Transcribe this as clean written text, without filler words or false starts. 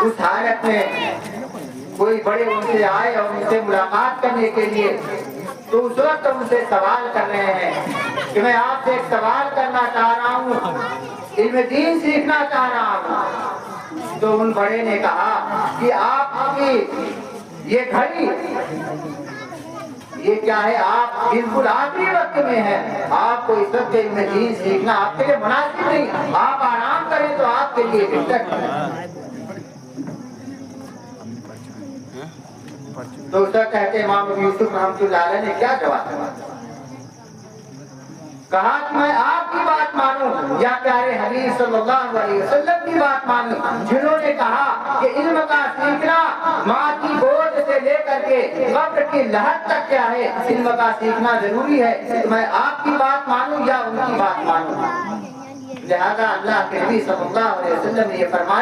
اس حالت میں کوئی بڑے ان سے آئے اور ان سے ملاقات کرنے کے لیے، تو اس وقت ان سے سوال کر رہے ہیں کہ میں آپ سے ایک سوال کرنا چاہ رہا ہوں، علم دین سیکھنا چاہ رہا ہوں۔ تو ان بڑے نے کہا کہ آپ کی یہ گھڑی یہ کیا ہے، آپ بالکل آخری وقت میں ہیں، آپ کو اس وقت علم دین سیکھنا آپ کے لیے مناسب نہیں، آپ آرام کریں تو آپ کے لیے بہتر ہے۔ تو اس وقت کہتے امام ابو یوسف رحمۃ اللہ علیہ نے کیا جواب دیا؟ کہا کہ میں آپ کی بات مانوں یا پیارے حبیب صلی اللہ علیہ وسلم کی بات مانوں، جنہوں نے کہا کہ علم کا سیکھنا ماں کی گود سے لے کر کے قبر کی لحد تک کیا ہے، علم کا سیکھنا ضروری ہے۔ تو میں آپ کی بات مانوں یا ان کی بات مانوں؟ لہذا اللہ کے نبی صلی اللہ علیہ وسلم نے یہ فرمایا